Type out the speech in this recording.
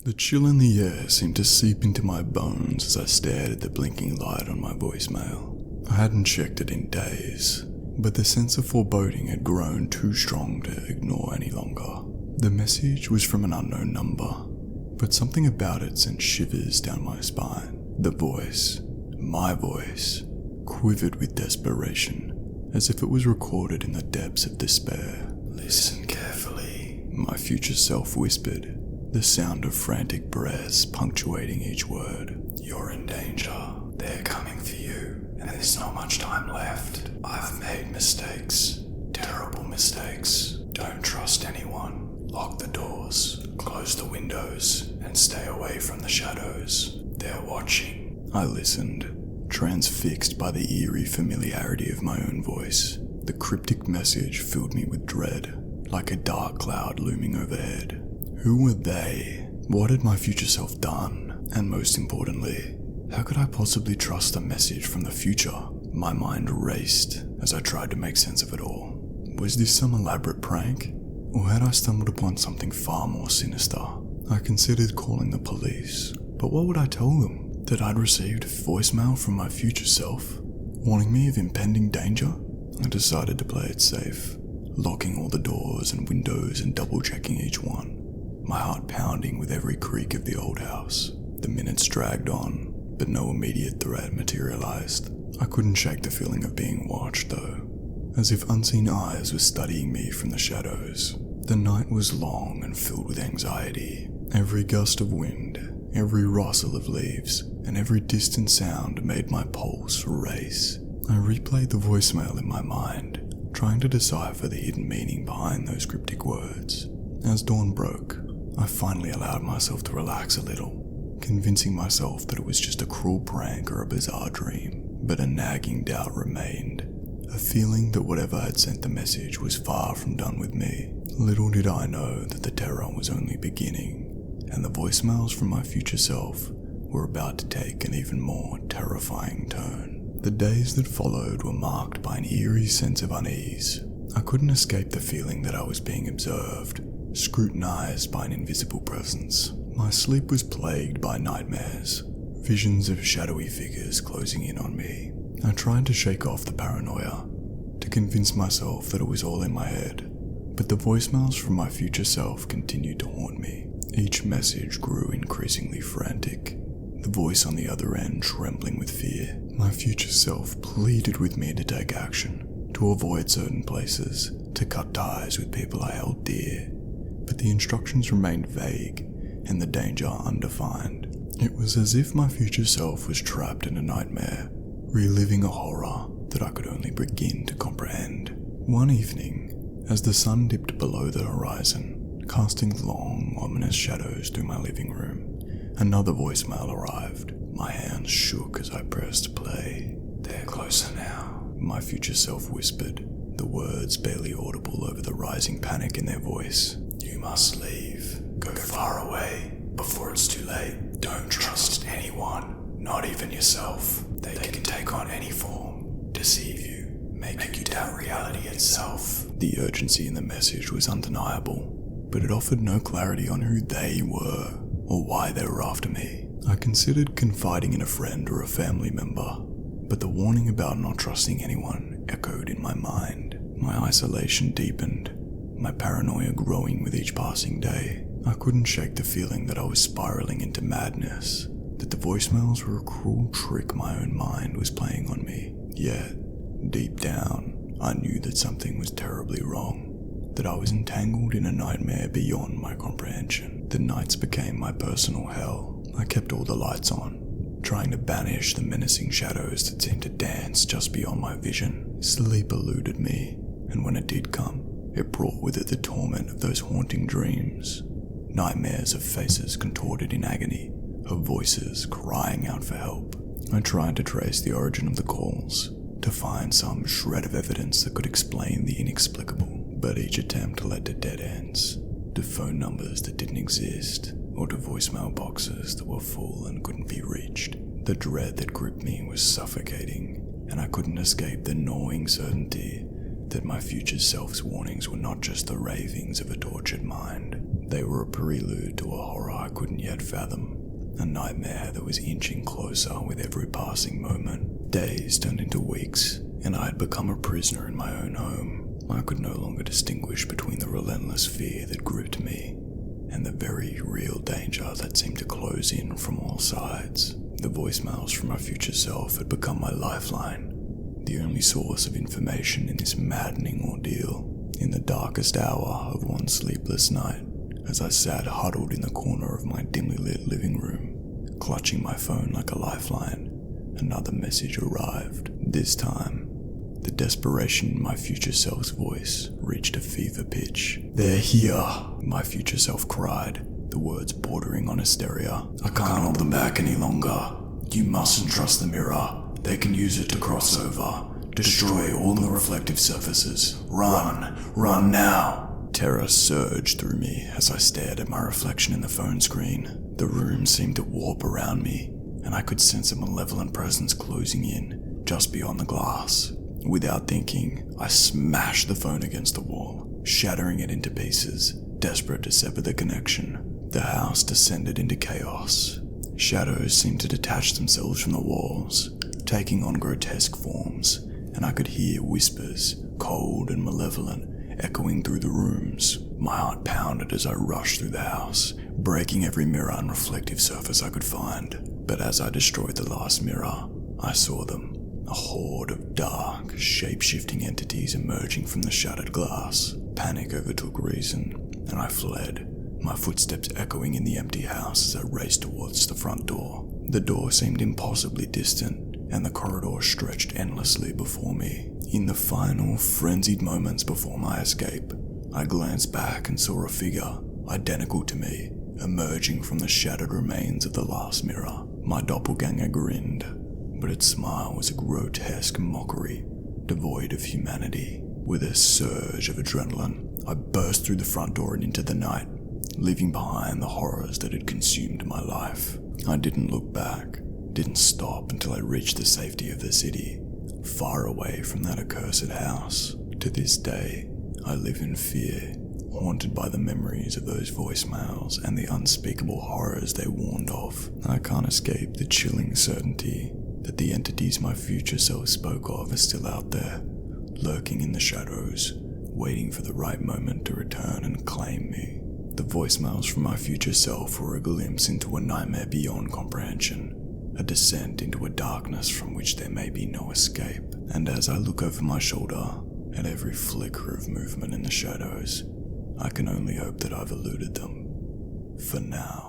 The chill in the air seemed to seep into my bones as I stared at the blinking light on my voicemail. I hadn't checked it in days, but the sense of foreboding had grown too strong to ignore any longer. The message was from an unknown number, but something about it sent shivers down my spine. The voice, my voice, quivered with desperation, as if it was recorded in the depths of despair. "Listen carefully," my future self whispered, the sound of frantic breaths punctuating each word. "You're in danger. They're coming for you, and there's not much time left. I've made mistakes, terrible mistakes. Don't trust anyone. Lock the doors, close the windows, and stay away from the shadows. They're watching." I listened, transfixed by the eerie familiarity of my own voice. The cryptic message filled me with dread, like a dark cloud looming overhead. Who were they? What had my future self done? And most importantly, how could I possibly trust a message from the future? My mind raced as I tried to make sense of it all. Was this some elaborate prank? Or had I stumbled upon something far more sinister? I considered calling the police, but what would I tell them? That I'd received a voicemail from my future self, warning me of impending danger? I decided to play it safe, locking all the doors and windows and double-checking each one, my heart pounding with every creak of the old house. The minutes dragged on, but no immediate threat materialized. I couldn't shake the feeling of being watched, though, as if unseen eyes were studying me from the shadows. The night was long and filled with anxiety. Every gust of wind, every rustle of leaves, and every distant sound made my pulse race. I replayed the voicemail in my mind, trying to decipher the hidden meaning behind those cryptic words. As dawn broke, I finally allowed myself to relax a little, convincing myself that it was just a cruel prank or a bizarre dream. But a nagging doubt remained, a feeling that whatever had sent the message was far from done with me. Little did I know that the terror was only beginning, and the voicemails from my future self were about to take an even more terrifying turn. The days that followed were marked by an eerie sense of unease. I couldn't escape the feeling that I was being observed, scrutinized by an invisible presence. My sleep was plagued by nightmares, visions of shadowy figures closing in on me. I tried to shake off the paranoia, to convince myself that it was all in my head, but the voicemails from my future self continued to haunt me. Each message grew increasingly frantic, the voice on the other end trembling with fear. My future self pleaded with me to take action, to avoid certain places, to cut ties with people I held dear, but the instructions remained vague and the danger undefined. It was as if my future self was trapped in a nightmare, reliving a horror that I could only begin to comprehend. One evening, as the sun dipped below the horizon, casting long, ominous shadows through my living room, another voicemail arrived. My hands shook as I pressed play. "They're closer now," my future self whispered, the words barely audible over the rising panic in their voice. "You must leave. Go far away before it's too late. Don't trust anyone, not even yourself. They can take on any form, deceive you, make you doubt reality itself." The urgency in the message was undeniable, but it offered no clarity on who they were or why they were after me. I considered confiding in a friend or a family member, but the warning about not trusting anyone echoed in my mind. My isolation deepened, my paranoia growing with each passing day. I couldn't shake the feeling that I was spiraling into madness, that the voicemails were a cruel trick my own mind was playing on me. Yet, deep down, I knew that something was terribly wrong, that I was entangled in a nightmare beyond my comprehension. The nights became my personal hell. I kept all the lights on, trying to banish the menacing shadows that seemed to dance just beyond my vision. Sleep eluded me, and when it did come, it brought with it the torment of those haunting dreams. Nightmares of faces contorted in agony, of voices crying out for help. I tried to trace the origin of the calls, to find some shred of evidence that could explain the inexplicable, but each attempt led to dead ends, to phone numbers that didn't exist, or to voicemail boxes that were full and couldn't be reached. The dread that gripped me was suffocating, and I couldn't escape the gnawing certainty that my future self's warnings were not just the ravings of a tortured mind. They were a prelude to a horror I I couldn't yet fathom. A nightmare that was inching closer with every passing moment. Days turned into weeks, and I had become a prisoner in my own home. I could no longer distinguish between the relentless fear that gripped me and the very real danger that seemed to close in from all sides. The voicemails from my future self had become my lifeline, the only source of information in this maddening ordeal. In the darkest hour of one sleepless night, as I sat huddled in the corner of my dimly lit living room, clutching my phone like a lifeline, another message arrived. This time, the desperation in my future self's voice reached a fever pitch. "They're here," my future self cried, the words bordering on hysteria. "I can't hold them back any longer. You mustn't trust the mirror. They can use it to cross over. Destroy all the reflective surfaces. Run! Run now!" Terror surged through me as I stared at my reflection in the phone screen. The room seemed to warp around me, and I could sense a malevolent presence closing in, just beyond the glass. Without thinking, I smashed the phone against the wall, shattering it into pieces, desperate to sever the connection. The house descended into chaos. Shadows seemed to detach themselves from the walls, taking on grotesque forms, and I could hear whispers, cold and malevolent, echoing through the rooms. My heart pounded as I rushed through the house, breaking every mirror and reflective surface I could find. But as I destroyed the last mirror, I saw them, a horde of dark, shape-shifting entities emerging from the shattered glass. Panic overtook reason, and I fled, my footsteps echoing in the empty house as I raced towards the front door. The door seemed impossibly distant, and the corridor stretched endlessly before me. In the final, frenzied moments before my escape, I glanced back and saw a figure, identical to me, emerging from the shattered remains of the last mirror. My doppelganger grinned, but its smile was a grotesque mockery, devoid of humanity. With a surge of adrenaline, I burst through the front door and into the night, leaving behind the horrors that had consumed my life. I didn't look back, didn't stop until I reached the safety of the city, far away from that accursed house. To this day, I live in fear, haunted by the memories of those voicemails and the unspeakable horrors they warned of. I can't escape the chilling certainty that the entities my future self spoke of are still out there, lurking in the shadows, waiting for the right moment to return and claim me. The voicemails from my future self were a glimpse into a nightmare beyond comprehension, a descent into a darkness from which there may be no escape. And as I look over my shoulder at every flicker of movement in the shadows, I can only hope that I've eluded them. For now.